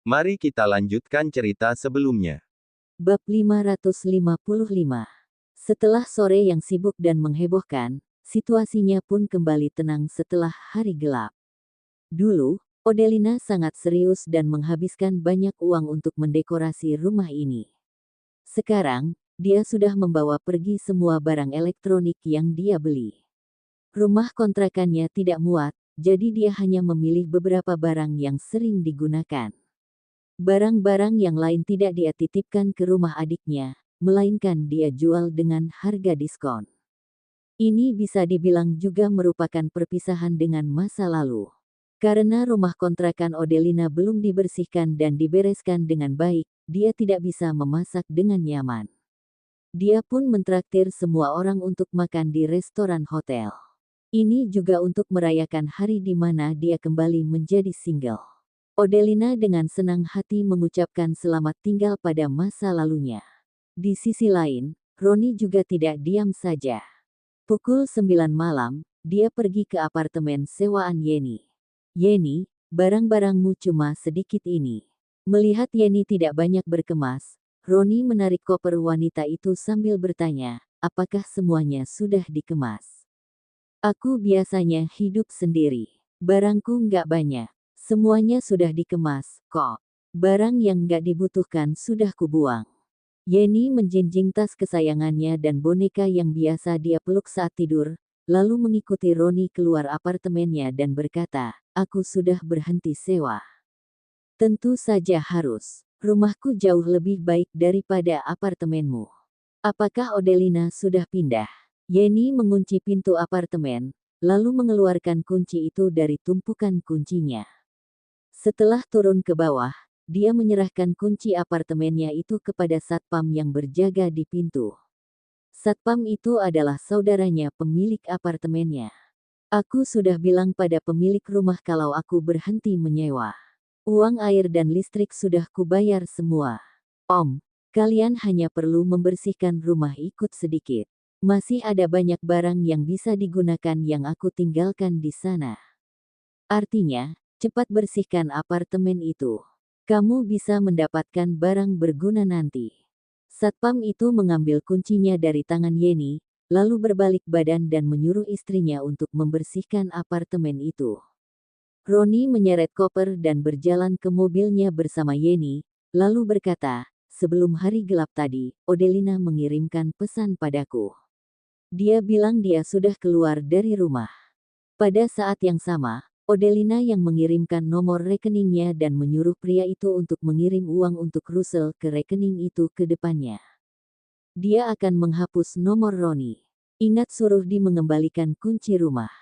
Mari kita lanjutkan cerita sebelumnya. Bab 555. Setelah sore yang sibuk dan menghebohkan, situasinya pun kembali tenang setelah hari gelap. Dulu, Odelina sangat serius dan menghabiskan banyak uang untuk mendekorasi rumah ini. Sekarang, dia sudah membawa pergi semua barang elektronik yang dia beli. Rumah kontrakannya tidak muat, jadi dia hanya memilih beberapa barang yang sering digunakan. Barang-barang yang lain tidak dia titipkan ke rumah adiknya, melainkan dia jual dengan harga diskon. Ini bisa dibilang juga merupakan perpisahan dengan masa lalu. Karena rumah kontrakan Odelina belum dibersihkan dan dibereskan dengan baik, dia tidak bisa memasak dengan nyaman. Dia pun mentraktir semua orang untuk makan di restoran hotel. Ini juga untuk merayakan hari di mana dia kembali menjadi single. Odelina dengan senang hati mengucapkan selamat tinggal pada masa lalunya. Di sisi lain, Roni juga tidak diam saja. Pukul 9 malam, dia pergi ke apartemen sewaan Yeni. Yeni, barang-barangmu cuma sedikit ini. Melihat Yeni tidak banyak berkemas, Roni menarik koper wanita itu sambil bertanya, apakah semuanya sudah dikemas? Aku biasanya hidup sendiri. Barangku nggak banyak. Semuanya sudah dikemas, kok. Barang yang nggak dibutuhkan sudah kubuang. Yeni menjinjing tas kesayangannya dan boneka yang biasa dia peluk saat tidur, lalu mengikuti Roni keluar apartemennya dan berkata, aku sudah berhenti sewa. Tentu saja harus. Rumahku jauh lebih baik daripada apartemenmu. Apakah Odelina sudah pindah? Yeni mengunci pintu apartemen, lalu mengeluarkan kunci itu dari tumpukan kuncinya. Setelah turun ke bawah, dia menyerahkan kunci apartemennya itu kepada satpam yang berjaga di pintu. Satpam itu adalah saudaranya pemilik apartemennya. Aku sudah bilang pada pemilik rumah kalau aku berhenti menyewa. Uang air dan listrik sudah kubayar semua. Om, kalian hanya perlu membersihkan rumah ikut sedikit. Masih ada banyak barang yang bisa digunakan yang aku tinggalkan di sana. Artinya, cepat bersihkan apartemen itu. Kamu bisa mendapatkan barang berguna nanti. Satpam itu mengambil kuncinya dari tangan Yeni, lalu berbalik badan dan menyuruh istrinya untuk membersihkan apartemen itu. Roni menyeret koper dan berjalan ke mobilnya bersama Yeni, lalu berkata, sebelum hari gelap tadi, Odelina mengirimkan pesan padaku. Dia bilang dia sudah keluar dari rumah. Pada saat yang sama, Odelina yang mengirimkan nomor rekeningnya dan menyuruh pria itu untuk mengirim uang untuk Russell ke rekening itu ke depannya. Dia akan menghapus nomor Roni. Ingat suruh dia mengembalikan kunci rumah.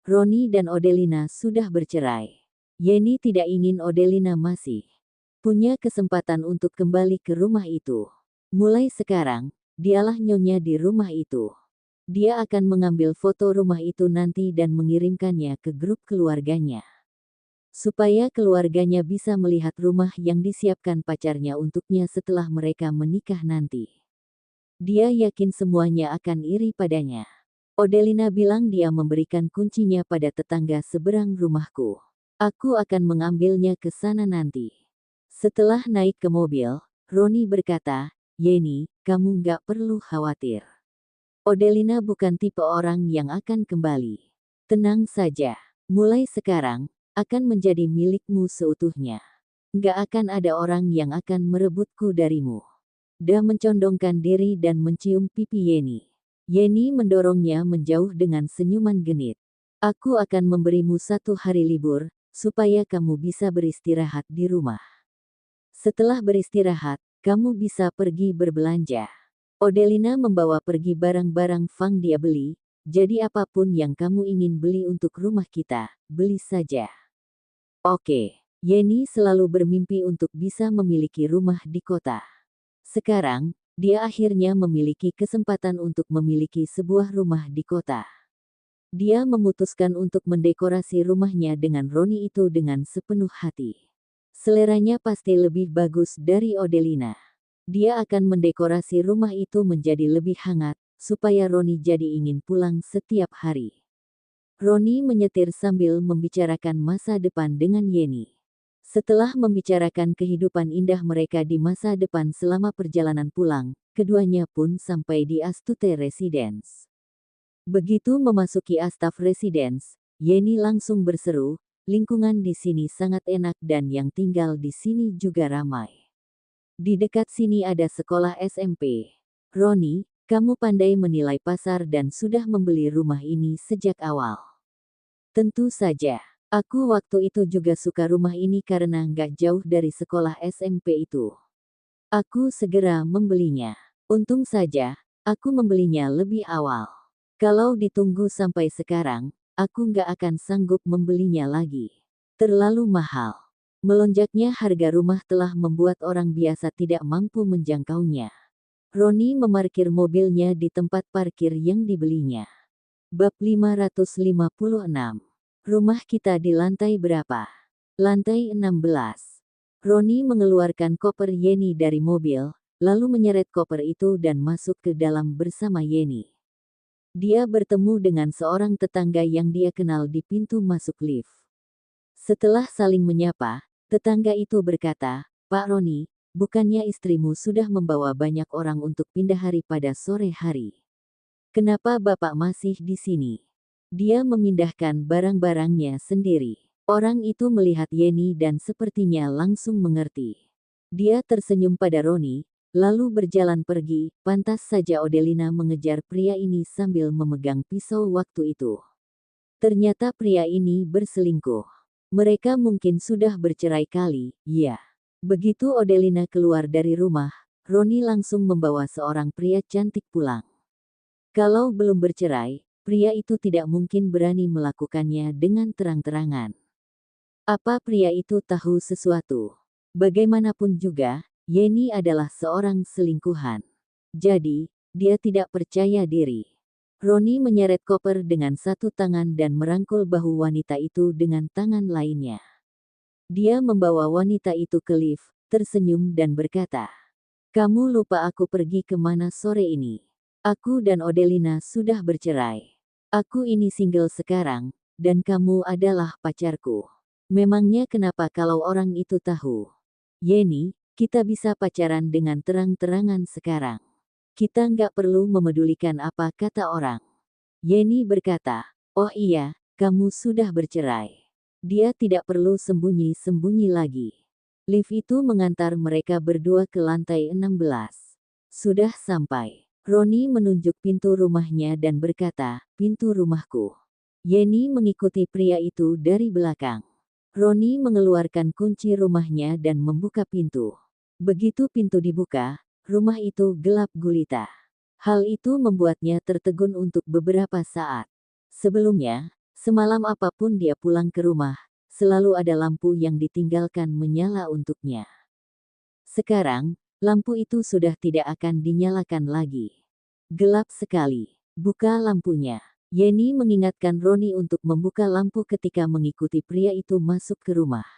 Roni dan Odelina sudah bercerai. Yeni tidak ingin Odelina masih punya kesempatan untuk kembali ke rumah itu. Mulai sekarang, dialah nyonya di rumah itu. Dia akan mengambil foto rumah itu nanti dan mengirimkannya ke grup keluarganya. Supaya keluarganya bisa melihat rumah yang disiapkan pacarnya untuknya setelah mereka menikah nanti. Dia yakin semuanya akan iri padanya. Odelina bilang dia memberikan kuncinya pada tetangga seberang rumahku. Aku akan mengambilnya ke sana nanti. Setelah naik ke mobil, Roni berkata, Yeni, kamu nggak perlu khawatir. Odelina bukan tipe orang yang akan kembali. Tenang saja, mulai sekarang, akan menjadi milikmu seutuhnya. Nggak akan ada orang yang akan merebutku darimu. Dia mencondongkan diri dan mencium pipi Yeni. Yeni mendorongnya menjauh dengan senyuman genit. Aku akan memberimu 1 hari libur, supaya kamu bisa beristirahat di rumah. Setelah beristirahat, kamu bisa pergi berbelanja. Odelina membawa pergi barang-barang Fang dia beli, jadi apapun yang kamu ingin beli untuk rumah kita, beli saja. Oke, Yeni selalu bermimpi untuk bisa memiliki rumah di kota. Sekarang, dia akhirnya memiliki kesempatan untuk memiliki sebuah rumah di kota. Dia memutuskan untuk mendekorasi rumahnya dengan Roni itu dengan sepenuh hati. Seleranya pasti lebih bagus dari Odelina. Dia akan mendekorasi rumah itu menjadi lebih hangat, supaya Roni jadi ingin pulang setiap hari. Roni menyetir sambil membicarakan masa depan dengan Yeni. Setelah membicarakan kehidupan indah mereka di masa depan selama perjalanan pulang, keduanya pun sampai di Astute Residence. Begitu memasuki Astaf Residence, Yeni langsung berseru, lingkungan di sini sangat enak dan yang tinggal di sini juga ramai. Di dekat sini ada sekolah SMP. Roni, kamu pandai menilai pasar dan sudah membeli rumah ini sejak awal. Tentu saja. Aku waktu itu juga suka rumah ini karena nggak jauh dari sekolah SMP itu. Aku segera membelinya. Untung saja, aku membelinya lebih awal. Kalau ditunggu sampai sekarang, aku nggak akan sanggup membelinya lagi. Terlalu mahal. Melonjaknya harga rumah telah membuat orang biasa tidak mampu menjangkaunya. Roni memarkir mobilnya di tempat parkir yang dibelinya. Bab 556. Rumah kita di lantai berapa? Lantai 16. Roni mengeluarkan koper Yeni dari mobil, lalu menyeret koper itu dan masuk ke dalam bersama Yeni. Dia bertemu dengan seorang tetangga yang dia kenal di pintu masuk lift. Setelah saling menyapa, tetangga itu berkata, "Pak Roni, bukannya istrimu sudah membawa banyak orang untuk pindah hari pada sore hari? Kenapa Bapak masih di sini?" Dia memindahkan barang-barangnya sendiri. Orang itu melihat Yeni dan sepertinya langsung mengerti. Dia tersenyum pada Roni, lalu berjalan pergi. Pantas saja Odelina mengejar pria ini sambil memegang pisau waktu itu. Ternyata pria ini berselingkuh. Mereka mungkin sudah bercerai kali, ya. Begitu Odelina keluar dari rumah, Roni langsung membawa seorang pria cantik pulang. Kalau belum bercerai, pria itu tidak mungkin berani melakukannya dengan terang-terangan. Apa pria itu tahu sesuatu? Bagaimanapun juga, Yeni adalah seorang selingkuhan. Jadi, dia tidak percaya diri. Roni menyeret koper dengan satu tangan dan merangkul bahu wanita itu dengan tangan lainnya. Dia membawa wanita itu ke lift, tersenyum dan berkata, "Kamu lupa aku pergi kemana sore ini? Aku dan Odelina sudah bercerai. Aku ini single sekarang, dan kamu adalah pacarku. Memangnya kenapa kalau orang itu tahu? Yeni, kita bisa pacaran dengan terang-terangan sekarang. Kita nggak perlu memedulikan apa kata orang." Yeni berkata, "Oh iya, kamu sudah bercerai." Dia tidak perlu sembunyi-sembunyi lagi. Lift itu mengantar mereka berdua ke lantai 16. Sudah sampai. Roni menunjuk pintu rumahnya dan berkata, "Pintu rumahku." Yeni mengikuti pria itu dari belakang. Roni mengeluarkan kunci rumahnya dan membuka pintu. Begitu pintu dibuka, rumah itu gelap gulita. Hal itu membuatnya tertegun untuk beberapa saat. Sebelumnya, semalam apapun dia pulang ke rumah, selalu ada lampu yang ditinggalkan menyala untuknya. Sekarang, lampu itu sudah tidak akan dinyalakan lagi. Gelap sekali. Buka lampunya. Yeni mengingatkan Roni untuk membuka lampu ketika mengikuti pria itu masuk ke rumah.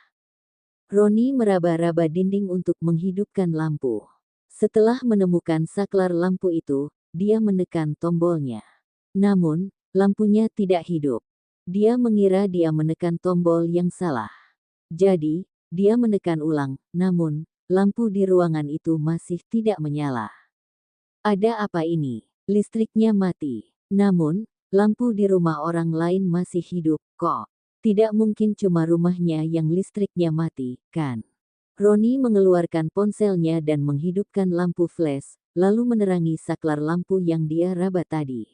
Roni meraba-raba dinding untuk menghidupkan lampu. Setelah menemukan saklar lampu itu, dia menekan tombolnya. Namun, lampunya tidak hidup. Dia mengira dia menekan tombol yang salah. Jadi, dia menekan ulang, namun, lampu di ruangan itu masih tidak menyala. Ada apa ini? Listriknya mati. Namun, lampu di rumah orang lain masih hidup, kok. Tidak mungkin cuma rumahnya yang listriknya mati, kan? Roni mengeluarkan ponselnya dan menghidupkan lampu flash, lalu menerangi saklar lampu yang dia raba tadi.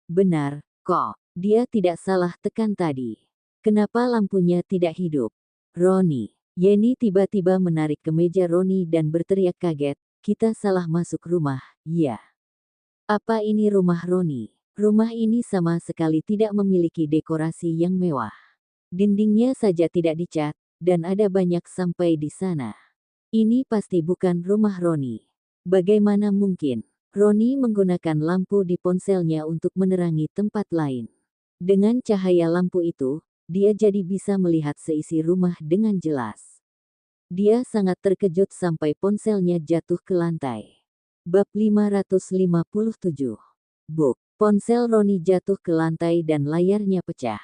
Benar, kok. Dia tidak salah tekan tadi. Kenapa lampunya tidak hidup? Roni. Yeni tiba-tiba menarik kemeja Roni dan berteriak kaget, "Kita salah masuk rumah, ya." Apa ini rumah Roni? Rumah ini sama sekali tidak memiliki dekorasi yang mewah. Dindingnya saja tidak dicat, dan ada banyak sampai di sana. Ini pasti bukan rumah Roni. Bagaimana mungkin? Roni menggunakan lampu di ponselnya untuk menerangi tempat lain. Dengan cahaya lampu itu, dia jadi bisa melihat seisi rumah dengan jelas. Dia sangat terkejut sampai ponselnya jatuh ke lantai. Bab 557. Buk. Ponsel Roni jatuh ke lantai dan layarnya pecah.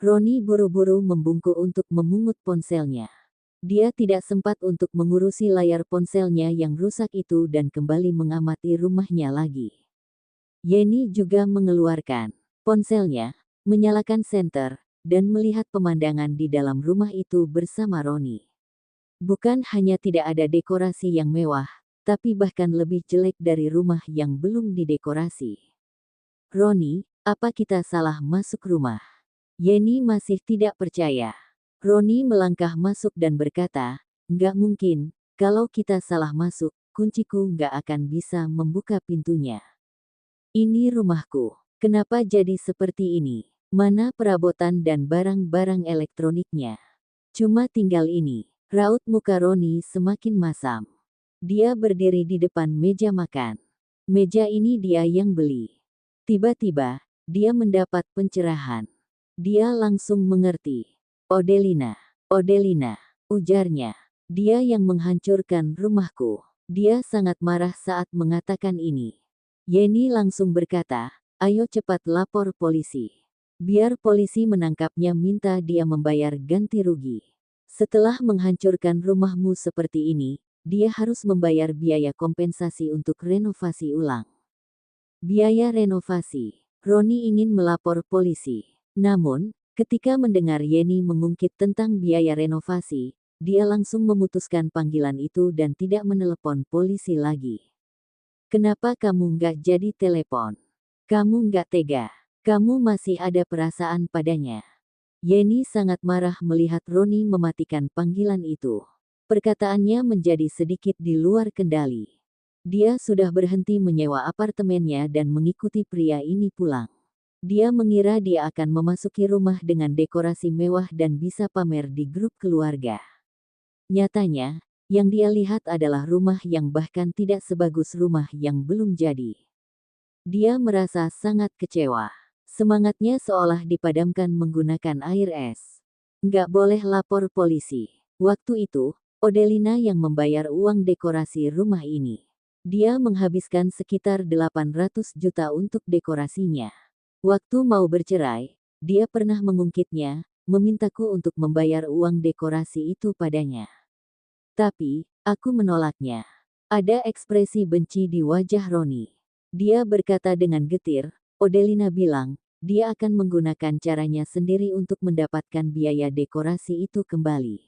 Roni buru-buru membungkuk untuk memungut ponselnya. Dia tidak sempat untuk mengurusi layar ponselnya yang rusak itu dan kembali mengamati rumahnya lagi. Yeni juga mengeluarkan ponselnya, menyalakan senter, dan melihat pemandangan di dalam rumah itu bersama Roni. Bukan hanya tidak ada dekorasi yang mewah, tapi bahkan lebih jelek dari rumah yang belum didekorasi. Roni, apa kita salah masuk rumah? Yeni masih tidak percaya. Roni melangkah masuk dan berkata, "Nggak mungkin, kalau kita salah masuk, kunciku nggak akan bisa membuka pintunya. Ini rumahku. Kenapa jadi seperti ini? Mana perabotan dan barang-barang elektroniknya? Cuma tinggal ini." Raut muka Roni semakin masam. Dia berdiri di depan meja makan. Meja ini dia yang beli. Tiba-tiba, dia mendapat pencerahan. Dia langsung mengerti. "Odelina, Odelina," ujarnya. "Dia yang menghancurkan rumahku." Dia sangat marah saat mengatakan ini. Yeni langsung berkata, "Ayo cepat lapor polisi. Biar polisi menangkapnya, minta dia membayar ganti rugi. Setelah menghancurkan rumahmu seperti ini, dia harus membayar biaya kompensasi untuk renovasi ulang." Biaya renovasi. Roni ingin melapor polisi. Namun, ketika mendengar Yeni mengungkit tentang biaya renovasi, dia langsung memutuskan panggilan itu dan tidak menelepon polisi lagi. "Kenapa kamu nggak jadi telepon? Kamu nggak tega. Kamu masih ada perasaan padanya." Yeni sangat marah melihat Roni mematikan panggilan itu. Perkataannya menjadi sedikit di luar kendali. Dia sudah berhenti menyewa apartemennya dan mengikuti pria ini pulang. Dia mengira dia akan memasuki rumah dengan dekorasi mewah dan bisa pamer di grup keluarga. Nyatanya, yang dia lihat adalah rumah yang bahkan tidak sebagus rumah yang belum jadi. Dia merasa sangat kecewa. Semangatnya seolah dipadamkan menggunakan air es. "Nggak boleh lapor polisi." Waktu itu, Odelina yang membayar uang dekorasi rumah ini. Dia menghabiskan sekitar 800 juta untuk dekorasinya. Waktu mau bercerai, dia pernah mengungkitnya, memintaku untuk membayar uang dekorasi itu padanya. Tapi, aku menolaknya. Ada ekspresi benci di wajah Roni. Dia berkata dengan getir. Odelina bilang, dia akan menggunakan caranya sendiri untuk mendapatkan biaya dekorasi itu kembali.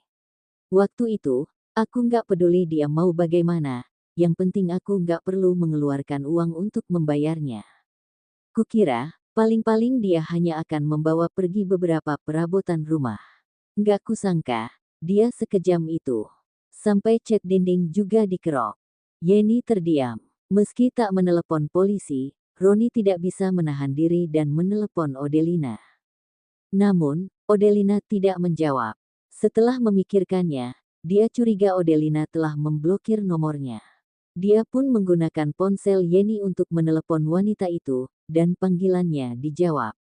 Waktu itu, aku nggak peduli dia mau bagaimana, yang penting aku nggak perlu mengeluarkan uang untuk membayarnya. Kukira, paling-paling dia hanya akan membawa pergi beberapa perabotan rumah. Nggak kusangka, dia sekejam itu. Sampai cat dinding juga dikerok. Yeni terdiam. Meski tak menelepon polisi, Roni tidak bisa menahan diri dan menelepon Odelina. Namun, Odelina tidak menjawab. Setelah memikirkannya, dia curiga Odelina telah memblokir nomornya. Dia pun menggunakan ponsel Yeni untuk menelepon wanita itu, dan panggilannya dijawab.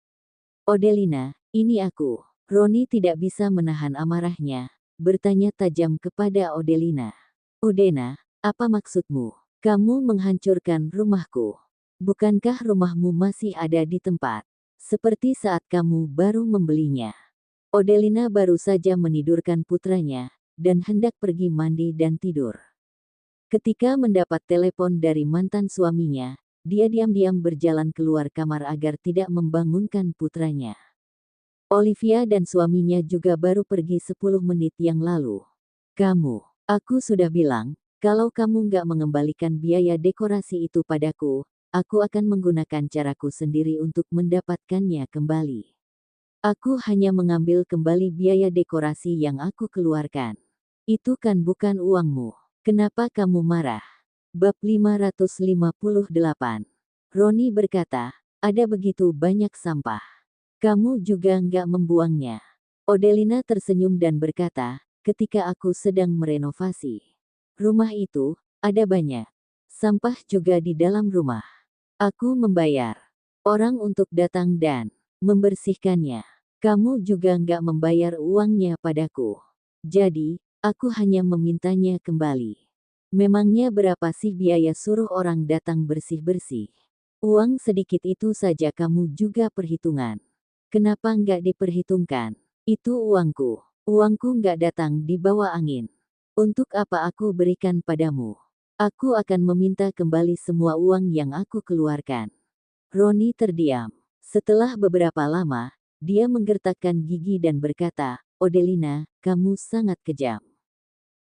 "Odelina, ini aku." Roni tidak bisa menahan amarahnya, bertanya tajam kepada Odelina. "Udena, apa maksudmu? Kamu menghancurkan rumahku. Bukankah rumahmu masih ada di tempat? Seperti saat kamu baru membelinya." Odelina baru saja menidurkan putranya, dan hendak pergi mandi dan tidur. Ketika mendapat telepon dari mantan suaminya, dia diam-diam berjalan keluar kamar agar tidak membangunkan putranya. Olivia dan suaminya juga baru pergi 10 menit yang lalu. Aku sudah bilang, kalau kamu nggak mengembalikan biaya dekorasi itu padaku, aku akan menggunakan caraku sendiri untuk mendapatkannya kembali. Aku hanya mengambil kembali biaya dekorasi yang aku keluarkan. Itu kan bukan uangmu. Kenapa kamu marah? Bab 558. Roni berkata, "Ada begitu banyak sampah. Kamu juga nggak membuangnya." Odelina tersenyum dan berkata, "Ketika aku sedang merenovasi rumah itu, ada banyak sampah juga di dalam rumah. Aku membayar orang untuk datang dan membersihkannya. Kamu juga nggak membayar uangnya padaku. Jadi, aku hanya memintanya kembali. Memangnya berapa sih biaya suruh orang datang bersih-bersih? Uang sedikit itu saja kamu juga perhitungan. Kenapa nggak diperhitungkan? Itu uangku. Uangku nggak datang di bawah angin. Untuk apa aku berikan padamu? Aku akan meminta kembali semua uang yang aku keluarkan. Roni terdiam. Setelah beberapa lama, dia menggertakkan gigi dan berkata, Odelina, kamu sangat kejam.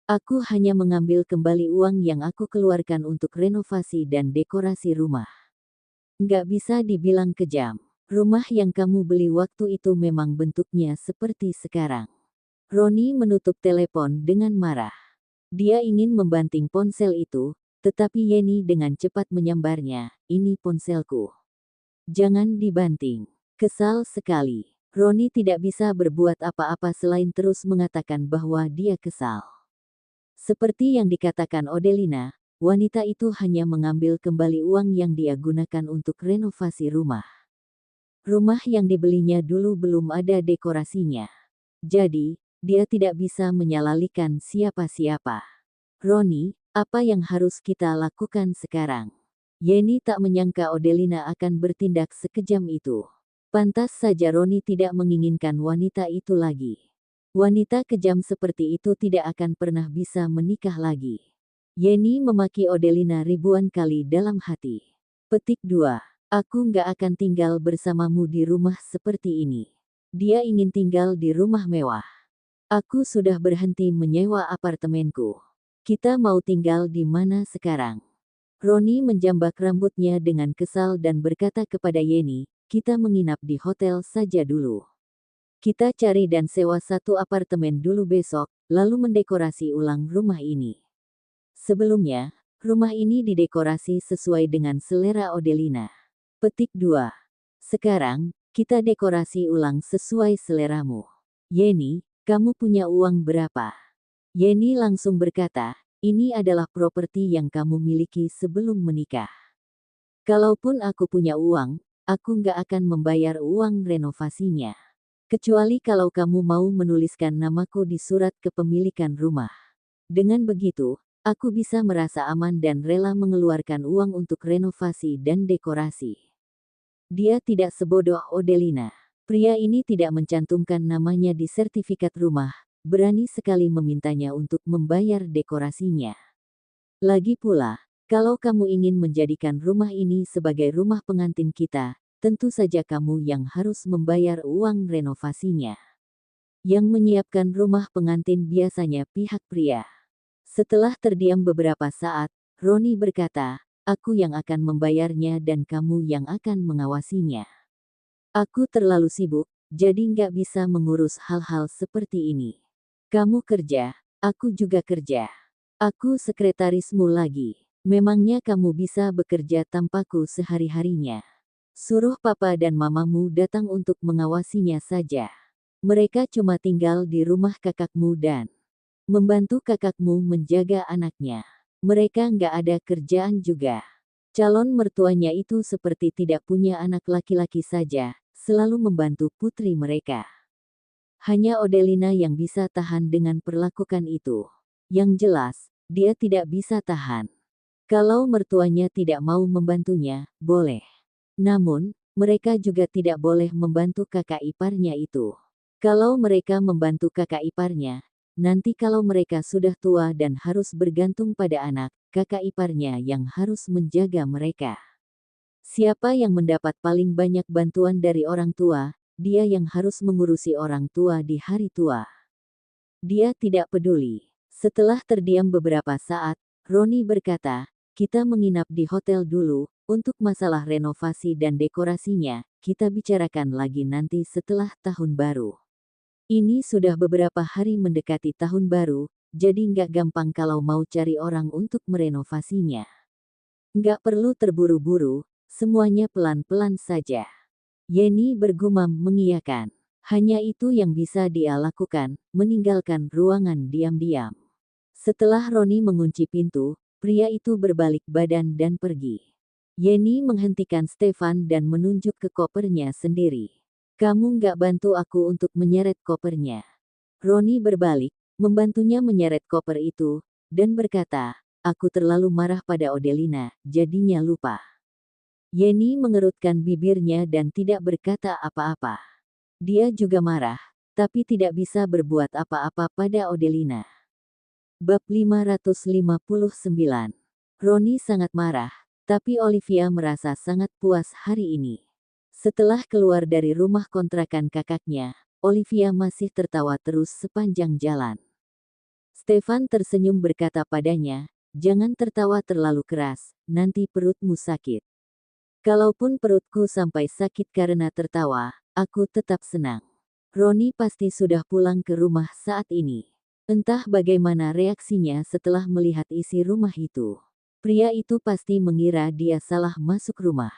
Aku hanya mengambil kembali uang yang aku keluarkan untuk renovasi dan dekorasi rumah. Nggak bisa dibilang kejam. Rumah yang kamu beli waktu itu memang bentuknya seperti sekarang. Roni menutup telepon dengan marah. Dia ingin membanting ponsel itu, tetapi Yeni dengan cepat menyambarnya, ini ponselku. Jangan dibanting. Kesal sekali. Roni tidak bisa berbuat apa-apa selain terus mengatakan bahwa dia kesal. Seperti yang dikatakan Odelina, wanita itu hanya mengambil kembali uang yang dia gunakan untuk renovasi rumah. Rumah yang dibelinya dulu belum ada dekorasinya. Jadi, dia tidak bisa menyalahkan siapa-siapa. Roni, apa yang harus kita lakukan sekarang? Yeni tak menyangka Odelina akan bertindak sekejam itu. Pantas saja Roni tidak menginginkan wanita itu lagi. Wanita kejam seperti itu tidak akan pernah bisa menikah lagi. Yeni memaki Odelina ribuan kali dalam hati. Petik 2. Aku nggak akan tinggal bersamamu di rumah seperti ini. Dia ingin tinggal di rumah mewah. Aku sudah berhenti menyewa apartemenku. Kita mau tinggal di mana sekarang? Roni menjambak rambutnya dengan kesal dan berkata kepada Yeni, kita menginap di hotel saja dulu. Kita cari dan sewa satu apartemen dulu besok, lalu mendekorasi ulang rumah ini. Sebelumnya, rumah ini didekorasi sesuai dengan selera Odelina. Petik 2. Sekarang, kita dekorasi ulang sesuai seleramu. Yeni, kamu punya uang berapa? Yeni langsung berkata, ini adalah properti yang kamu miliki sebelum menikah. Kalaupun aku punya uang, aku nggak akan membayar uang renovasinya. Kecuali kalau kamu mau menuliskan namaku di surat kepemilikan rumah. Dengan begitu, aku bisa merasa aman dan rela mengeluarkan uang untuk renovasi dan dekorasi. Dia tidak sebodoh Odelina. Pria ini tidak mencantumkan namanya di sertifikat rumah, berani sekali memintanya untuk membayar dekorasinya. Lagi pula, kalau kamu ingin menjadikan rumah ini sebagai rumah pengantin kita, tentu saja kamu yang harus membayar uang renovasinya. Yang menyiapkan rumah pengantin biasanya pihak pria. Setelah terdiam beberapa saat, Roni berkata, aku yang akan membayarnya dan kamu yang akan mengawasinya. Aku terlalu sibuk, jadi nggak bisa mengurus hal-hal seperti ini. Kamu kerja, aku juga kerja. Aku sekretarismu lagi. Memangnya kamu bisa bekerja tanpaku sehari-harinya? Suruh papa dan mamamu datang untuk mengawasinya saja. Mereka cuma tinggal di rumah kakakmu dan membantu kakakmu menjaga anaknya. Mereka nggak ada kerjaan juga. Calon mertuanya itu seperti tidak punya anak laki-laki saja, selalu membantu putri mereka. Hanya Odelina yang bisa tahan dengan perlakuan itu. Yang jelas, dia tidak bisa tahan. Kalau mertuanya tidak mau membantunya, boleh. Namun, mereka juga tidak boleh membantu kakak iparnya itu. Kalau mereka membantu kakak iparnya, nanti kalau mereka sudah tua dan harus bergantung pada anak, kakak iparnya yang harus menjaga mereka. Siapa yang mendapat paling banyak bantuan dari orang tua, dia yang harus mengurusi orang tua di hari tua. Dia tidak peduli. Setelah terdiam beberapa saat, Roni berkata, kita menginap di hotel dulu, untuk masalah renovasi dan dekorasinya, kita bicarakan lagi nanti setelah tahun baru. Ini sudah beberapa hari mendekati tahun baru, jadi nggak gampang kalau mau cari orang untuk merenovasinya. Nggak perlu terburu-buru, semuanya pelan-pelan saja. Yeni bergumam mengiyakan. Hanya itu yang bisa dia lakukan, meninggalkan ruangan diam-diam. Setelah Roni mengunci pintu, pria itu berbalik badan dan pergi. Yeni menghentikan Stefan dan menunjuk ke kopernya sendiri. Kamu nggak bantu aku untuk menyeret kopernya. Roni berbalik, membantunya menyeret koper itu, dan berkata, aku terlalu marah pada Odelina, jadinya lupa. Yeni mengerutkan bibirnya dan tidak berkata apa-apa. Dia juga marah, tapi tidak bisa berbuat apa-apa pada Odelina. Bab 559. Roni sangat marah, tapi Olivia merasa sangat puas hari ini. Setelah keluar dari rumah kontrakan kakaknya, Olivia masih tertawa terus sepanjang jalan. Stefan tersenyum berkata padanya, "Jangan tertawa terlalu keras, nanti perutmu sakit." Kalaupun perutku sampai sakit karena tertawa, aku tetap senang. Roni pasti sudah pulang ke rumah saat ini. Entah bagaimana reaksinya setelah melihat isi rumah itu. Pria itu pasti mengira dia salah masuk rumah.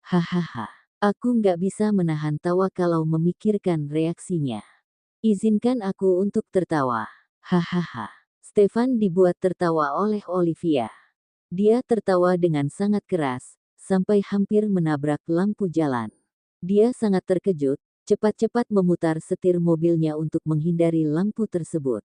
Hahaha, aku nggak bisa menahan tawa kalau memikirkan reaksinya. Izinkan aku untuk tertawa. Hahaha. Stefan dibuat tertawa oleh Olivia. Dia tertawa dengan sangat keras, sampai hampir menabrak lampu jalan. Dia sangat terkejut, cepat-cepat memutar setir mobilnya untuk menghindari lampu tersebut.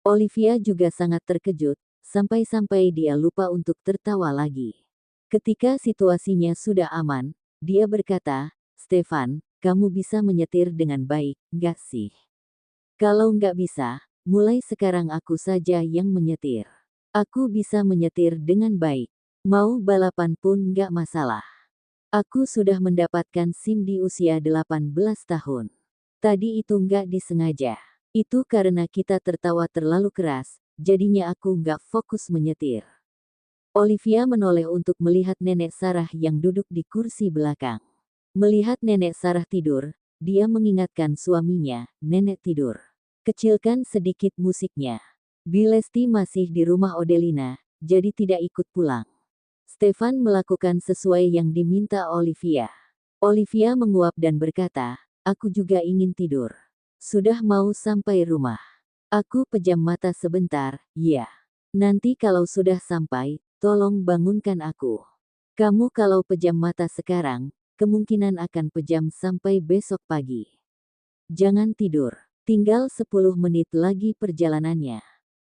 Olivia juga sangat terkejut, sampai-sampai dia lupa untuk tertawa lagi. Ketika situasinya sudah aman, dia berkata, "Stefan, kamu bisa menyetir dengan baik, nggak sih? Kalau nggak bisa, mulai sekarang aku saja yang menyetir. Aku bisa menyetir dengan baik. Mau balapan pun nggak masalah. Aku sudah mendapatkan SIM di usia 18 tahun. Tadi itu nggak disengaja. Itu karena kita tertawa terlalu keras, jadinya aku nggak fokus menyetir." Olivia menoleh untuk melihat nenek Sarah yang duduk di kursi belakang. Melihat nenek Sarah tidur, dia mengingatkan suaminya, "Nenek tidur. Kecilkan sedikit musiknya." Bilesti masih di rumah Odelina, jadi tidak ikut pulang. Stefan melakukan sesuai yang diminta Olivia. Olivia menguap dan berkata, "Aku juga ingin tidur. Sudah mau sampai rumah. Aku pejam mata sebentar, ya. Nanti kalau sudah sampai, tolong bangunkan aku. Kamu kalau pejam mata sekarang, kemungkinan akan pejam sampai besok pagi. Jangan tidur. Tinggal 10 menit lagi perjalanannya.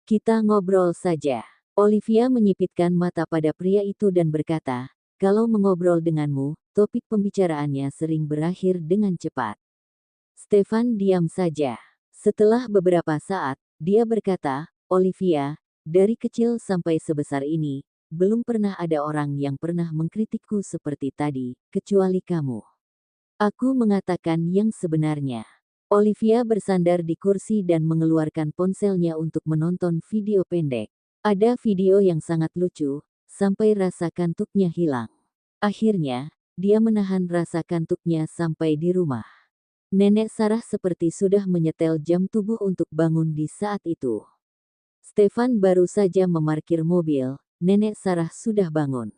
Kita ngobrol saja." Olivia menyipitkan mata pada pria itu dan berkata, "Kalau mengobrol denganmu, topik pembicaraannya sering berakhir dengan cepat." Stefan diam saja. Setelah beberapa saat, dia berkata, "Olivia, dari kecil sampai sebesar ini, belum pernah ada orang yang pernah mengkritikku seperti tadi, kecuali kamu. Aku mengatakan yang sebenarnya." Olivia bersandar di kursi dan mengeluarkan ponselnya untuk menonton video pendek. Ada video yang sangat lucu, sampai rasa kantuknya hilang. Akhirnya, dia menahan rasa kantuknya sampai di rumah. Nenek Sarah seperti sudah menyetel jam tubuh untuk bangun di saat itu. Stefan baru saja memarkir mobil, Nenek Sarah sudah bangun.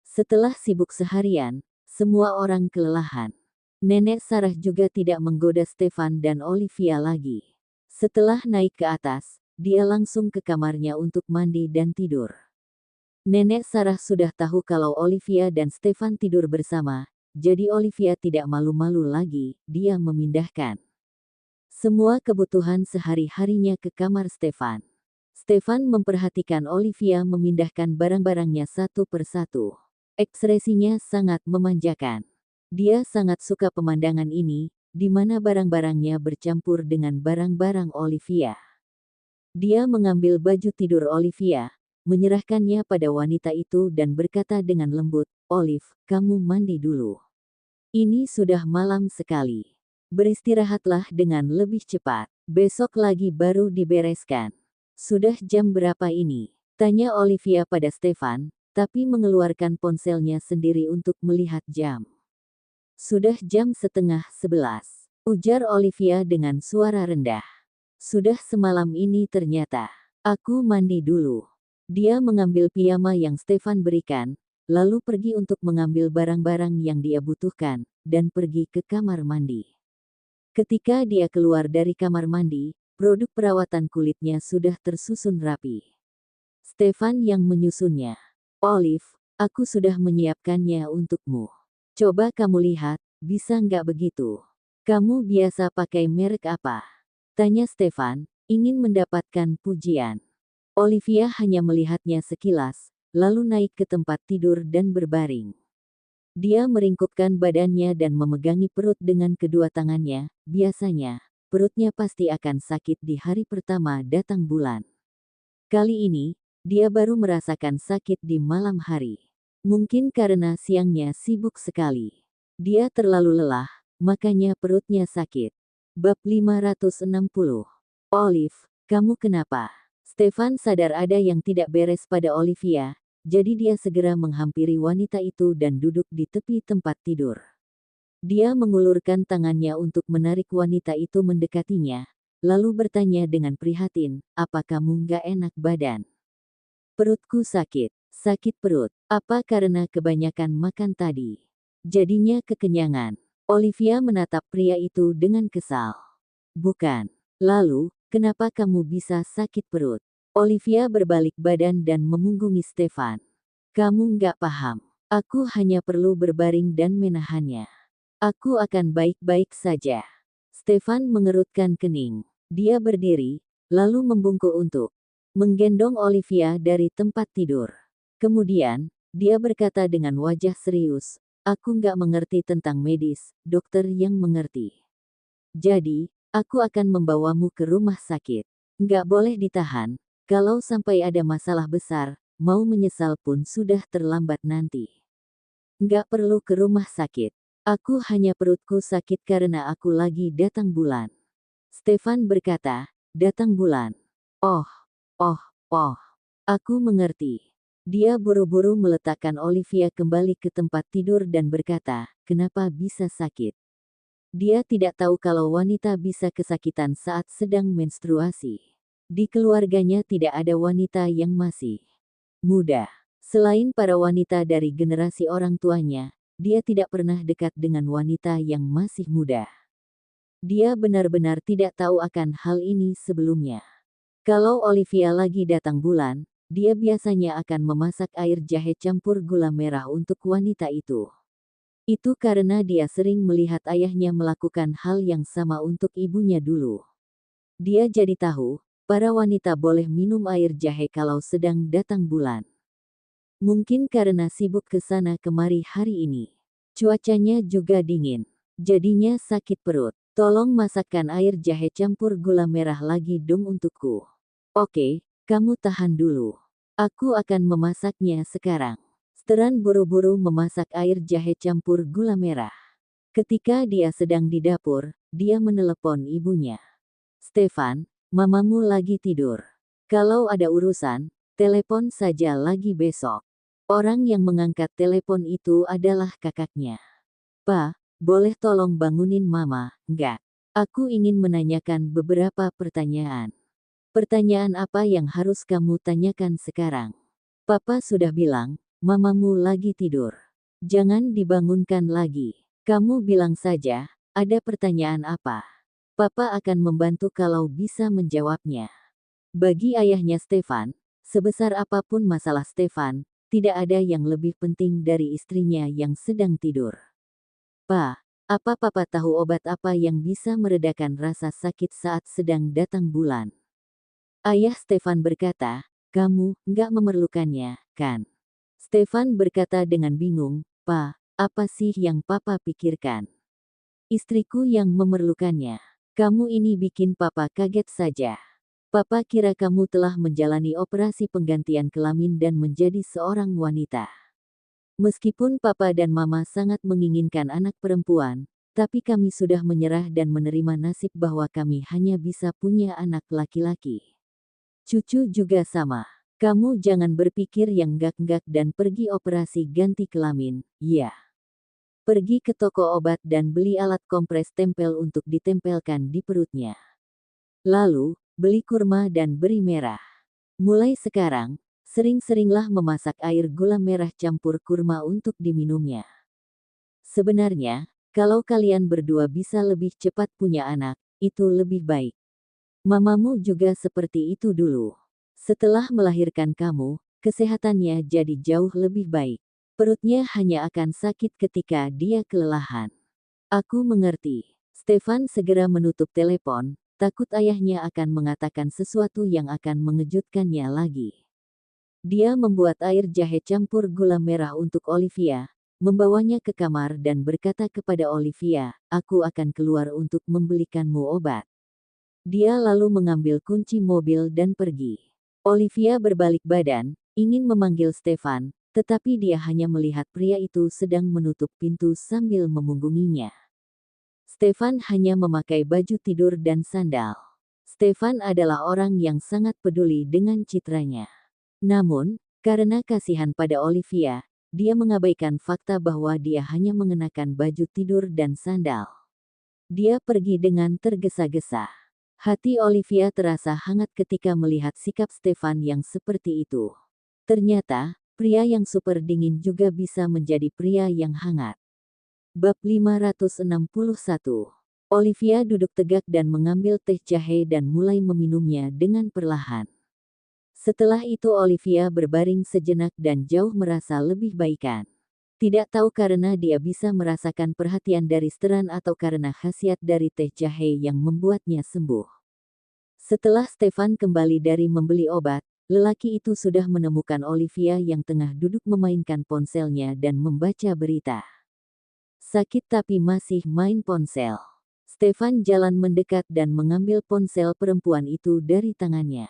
Setelah sibuk seharian, semua orang kelelahan. Nenek Sarah juga tidak menggoda Stefan dan Olivia lagi. Setelah naik ke atas, dia langsung ke kamarnya untuk mandi dan tidur. Nenek Sarah sudah tahu kalau Olivia dan Stefan tidur bersama, jadi Olivia tidak malu-malu lagi, dia memindahkan semua kebutuhan sehari-harinya ke kamar Stefan. Stefan memperhatikan Olivia memindahkan barang-barangnya satu persatu. Ekspresinya sangat memanjakan. Dia sangat suka pemandangan ini, di mana barang-barangnya bercampur dengan barang-barang Olivia. Dia mengambil baju tidur Olivia, menyerahkannya pada wanita itu dan berkata dengan lembut, "Olive, kamu mandi dulu. Ini sudah malam sekali. Beristirahatlah dengan lebih cepat. Besok lagi baru dibereskan." "Sudah jam berapa ini?" tanya Olivia pada Stefan, tapi mengeluarkan ponselnya sendiri untuk melihat jam. "Sudah jam 10:30, ujar Olivia dengan suara rendah. "Sudah semalam ini ternyata. Aku mandi dulu." Dia mengambil piyama yang Stefan berikan, lalu pergi untuk mengambil barang-barang yang dia butuhkan, dan pergi ke kamar mandi. Ketika dia keluar dari kamar mandi, produk perawatan kulitnya sudah tersusun rapi. Stefan yang menyusunnya. "Olive, aku sudah menyiapkannya untukmu. Coba kamu lihat, bisa nggak begitu? Kamu biasa pakai merek apa?" tanya Stefan, ingin mendapatkan pujian. Olivia hanya melihatnya sekilas, lalu naik ke tempat tidur dan berbaring. Dia meringkukkan badannya dan memegangi perut dengan kedua tangannya, biasanya, perutnya pasti akan sakit di hari pertama datang bulan. Kali ini, dia baru merasakan sakit di malam hari. Mungkin karena siangnya sibuk sekali. Dia terlalu lelah, makanya perutnya sakit. Bab 560. Olive, kamu kenapa? Stefan sadar ada yang tidak beres pada Olivia, jadi dia segera menghampiri wanita itu dan duduk di tepi tempat tidur. Dia mengulurkan tangannya untuk menarik wanita itu mendekatinya, lalu bertanya dengan prihatin, apa kamu nggak enak badan? Perutku sakit, sakit perut. Apa karena kebanyakan makan tadi? Jadinya kekenyangan. Olivia menatap pria itu dengan kesal. Bukan. Lalu, kenapa kamu bisa sakit perut? Olivia berbalik badan dan memunggungi Stefan. Kamu nggak paham. Aku hanya perlu berbaring dan menahannya. Aku akan baik-baik saja. Stefan mengerutkan kening. Dia berdiri, lalu membungkuk untuk menggendong Olivia dari tempat tidur. Kemudian, dia berkata dengan wajah serius, aku nggak mengerti tentang medis, dokter yang mengerti. Jadi, aku akan membawamu ke rumah sakit. Nggak boleh ditahan, kalau sampai ada masalah besar, mau menyesal pun sudah terlambat nanti. Nggak perlu ke rumah sakit. Aku hanya perutku sakit karena aku lagi datang bulan. Stefan berkata, datang bulan. Oh. Oh, aku mengerti. Dia buru-buru meletakkan Olivia kembali ke tempat tidur dan berkata, kenapa bisa sakit? Dia tidak tahu kalau wanita bisa kesakitan saat sedang menstruasi. Di keluarganya tidak ada wanita yang masih muda. Selain para wanita dari generasi orang tuanya, dia tidak pernah dekat dengan wanita yang masih muda. Dia benar-benar tidak tahu akan hal ini sebelumnya. Kalau Olivia lagi datang bulan, dia biasanya akan memasak air jahe campur gula merah untuk wanita itu. Itu karena dia sering melihat ayahnya melakukan hal yang sama untuk ibunya dulu. Dia jadi tahu, para wanita boleh minum air jahe kalau sedang datang bulan. Mungkin karena sibuk ke sana kemari hari ini. Cuacanya juga dingin. Jadinya sakit perut. Tolong masakkan air jahe campur gula merah lagi dong untukku. Oke, kamu tahan dulu. Aku akan memasaknya sekarang. Stefan buru-buru memasak air jahe campur gula merah. Ketika dia sedang di dapur, dia menelepon ibunya. Stefan, mamamu lagi tidur. Kalau ada urusan, telepon saja lagi besok. Orang yang mengangkat telepon itu adalah kakaknya. Pa, boleh tolong bangunin mama, enggak? Aku ingin menanyakan beberapa pertanyaan. Pertanyaan apa yang harus kamu tanyakan sekarang? Papa sudah bilang, mamamu lagi tidur. Jangan dibangunkan lagi. Kamu bilang saja, ada pertanyaan apa? Papa akan membantu kalau bisa menjawabnya. Bagi ayahnya Stefan, sebesar apapun masalah Stefan, tidak ada yang lebih penting dari istrinya yang sedang tidur. Pa, apa papa tahu obat apa yang bisa meredakan rasa sakit saat sedang datang bulan? Ayah Stefan berkata, kamu nggak memerlukannya, kan? Stefan berkata dengan bingung, Pa, apa sih yang papa pikirkan? Istriku yang memerlukannya. Kamu ini bikin papa kaget saja. Papa kira kamu telah menjalani operasi penggantian kelamin dan menjadi seorang wanita. Meskipun papa dan mama sangat menginginkan anak perempuan, tapi kami sudah menyerah dan menerima nasib bahwa kami hanya bisa punya anak laki-laki. Cucu juga sama. Kamu jangan berpikir yang gak-gak dan pergi operasi ganti kelamin, ya. Pergi ke toko obat dan beli alat kompres tempel untuk ditempelkan di perutnya. Lalu, beli kurma dan beri merah. Mulai sekarang, sering-seringlah memasak air gula merah campur kurma untuk diminumnya. Sebenarnya, kalau kalian berdua bisa lebih cepat punya anak, itu lebih baik. Mamamu juga seperti itu dulu. Setelah melahirkan kamu, kesehatannya jadi jauh lebih baik. Perutnya hanya akan sakit ketika dia kelelahan. Aku mengerti. Stefan segera menutup telepon, takut ayahnya akan mengatakan sesuatu yang akan mengejutkannya lagi. Dia membuat air jahe campur gula merah untuk Olivia, membawanya ke kamar dan berkata kepada Olivia, aku akan keluar untuk membelikanmu obat. Dia lalu mengambil kunci mobil dan pergi. Olivia berbalik badan, ingin memanggil Stefan, tetapi dia hanya melihat pria itu sedang menutup pintu sambil memunggunginya. Stefan hanya memakai baju tidur dan sandal. Stefan adalah orang yang sangat peduli dengan citranya. Namun, karena kasihan pada Olivia, dia mengabaikan fakta bahwa dia hanya mengenakan baju tidur dan sandal. Dia pergi dengan tergesa-gesa. Hati Olivia terasa hangat ketika melihat sikap Stefan yang seperti itu. Ternyata, pria yang super dingin juga bisa menjadi pria yang hangat. Bab 561. Olivia duduk tegak dan mengambil teh jahe dan mulai meminumnya dengan perlahan. Setelah itu Olivia berbaring sejenak dan jauh merasa lebih baikan. Tidak tahu karena dia bisa merasakan perhatian dari Stefan atau karena khasiat dari teh jahe yang membuatnya sembuh. Setelah Stefan kembali dari membeli obat, lelaki itu sudah menemukan Olivia yang tengah duduk memainkan ponselnya dan membaca berita. Sakit tapi masih main ponsel. Stefan jalan mendekat dan mengambil ponsel perempuan itu dari tangannya.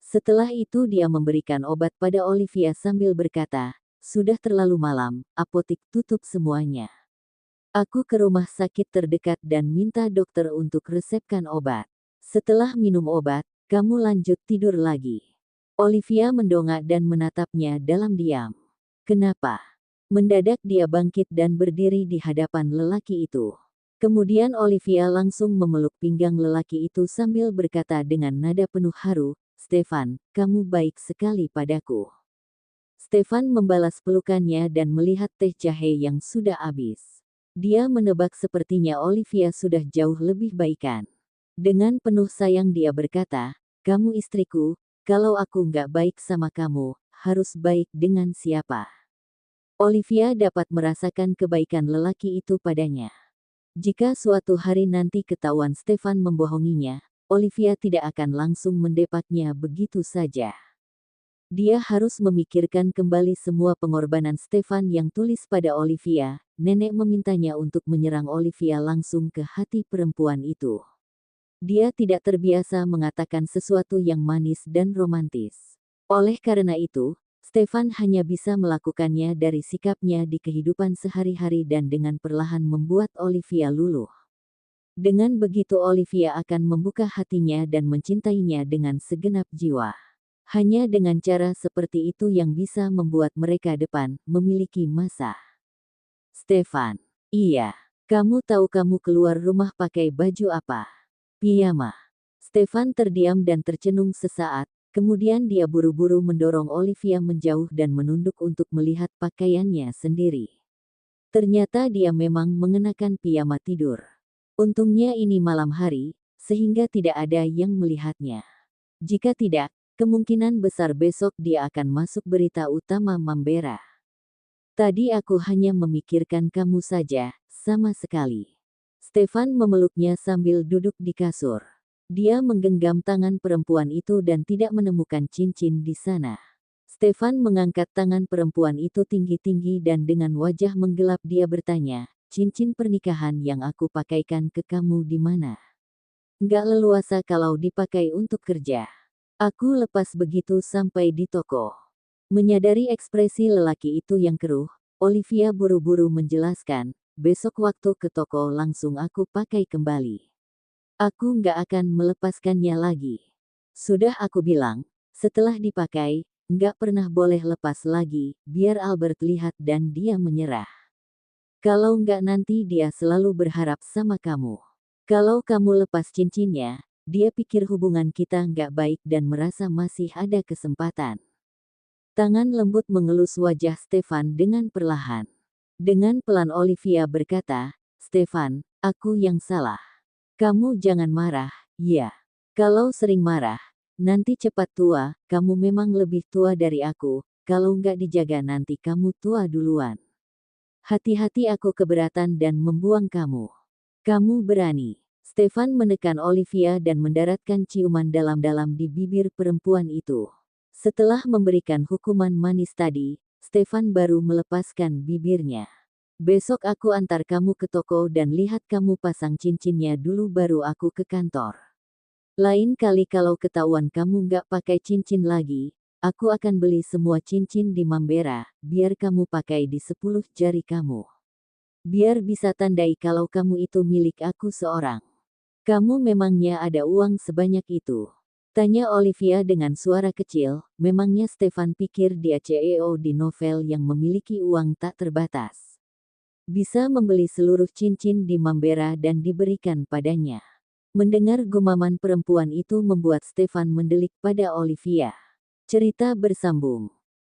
Setelah itu dia memberikan obat pada Olivia sambil berkata, "Sudah terlalu malam, apotik tutup semuanya. Aku ke rumah sakit terdekat dan minta dokter untuk resepkan obat. Setelah minum obat, kamu lanjut tidur lagi." Olivia mendongak dan menatapnya dalam diam. Kenapa? Mendadak dia bangkit dan berdiri di hadapan lelaki itu. Kemudian Olivia langsung memeluk pinggang lelaki itu sambil berkata dengan nada penuh haru, "Stefan, kamu baik sekali padaku." Stefan membalas pelukannya dan melihat teh jahe yang sudah habis. Dia menebak sepertinya Olivia sudah jauh lebih baikan. Dengan penuh sayang dia berkata, "Kamu istriku, kalau aku nggak baik sama kamu, harus baik dengan siapa?" Olivia dapat merasakan kebaikan lelaki itu padanya. Jika suatu hari nanti ketahuan Stefan membohonginya, Olivia tidak akan langsung mendepaknya begitu saja. Dia harus memikirkan kembali semua pengorbanan Stefan yang tulis pada Olivia. Nenek memintanya untuk menyerang Olivia langsung ke hati perempuan itu. Dia tidak terbiasa mengatakan sesuatu yang manis dan romantis. Oleh karena itu, Stefan hanya bisa melakukannya dari sikapnya di kehidupan sehari-hari dan dengan perlahan membuat Olivia luluh. Dengan begitu Olivia akan membuka hatinya dan mencintainya dengan segenap jiwa. Hanya dengan cara seperti itu yang bisa membuat mereka depan memiliki masa. Stefan, iya, kamu tahu kamu keluar rumah pakai baju apa? Piyama. Stefan terdiam dan tercenung sesaat, kemudian dia buru-buru mendorong Olivia menjauh dan menunduk untuk melihat pakaiannya sendiri. Ternyata dia memang mengenakan piyama tidur. Untungnya ini malam hari, sehingga tidak ada yang melihatnya. Jika tidak, kemungkinan besar besok dia akan masuk berita utama Mambera. Tadi aku hanya memikirkan kamu saja, sama sekali. Stefan memeluknya sambil duduk di kasur. Dia menggenggam tangan perempuan itu dan tidak menemukan cincin di sana. Stefan mengangkat tangan perempuan itu tinggi-tinggi dan dengan wajah menggelap dia bertanya, "Cincin pernikahan yang aku pakaikan ke kamu di mana? Nggak leluasa kalau dipakai untuk kerja. Aku lepas begitu sampai di toko." Menyadari ekspresi lelaki itu yang keruh, Olivia buru-buru menjelaskan, "Besok waktu ke toko langsung aku pakai kembali. Aku nggak akan melepaskannya lagi. Sudah aku bilang, setelah dipakai, nggak pernah boleh lepas lagi, biar Albert lihat dan dia menyerah. Kalau nggak nanti dia selalu berharap sama kamu. Kalau kamu lepas cincinnya, dia pikir hubungan kita nggak baik dan merasa masih ada kesempatan." Tangan lembut mengelus wajah Stefan dengan perlahan. Dengan pelan Olivia berkata, "Stefan, aku yang salah. Kamu jangan marah, ya. Kalau sering marah, nanti cepat tua, kamu memang lebih tua dari aku, kalau nggak dijaga nanti kamu tua duluan. Hati-hati aku keberatan dan membuang kamu. Kamu berani." Stefan menekan Olivia dan mendaratkan ciuman dalam-dalam di bibir perempuan itu. Setelah memberikan hukuman manis tadi, Stefan baru melepaskan bibirnya. "Besok aku antar kamu ke toko dan lihat kamu pasang cincinnya dulu baru aku ke kantor." Lain kali kalau ketahuan kamu nggak pakai cincin lagi, aku akan beli semua cincin di Mambera, biar kamu pakai di 10 jari kamu. Biar bisa tandai kalau kamu itu milik aku seorang. Kamu memangnya ada uang sebanyak itu? Tanya Olivia dengan suara kecil. Memangnya Stefan pikir dia CEO di novel yang memiliki uang tak terbatas. Bisa membeli seluruh cincin di Mambera dan diberikan padanya. Mendengar gumaman perempuan itu membuat Stefan mendelik pada Olivia. Cerita bersambung.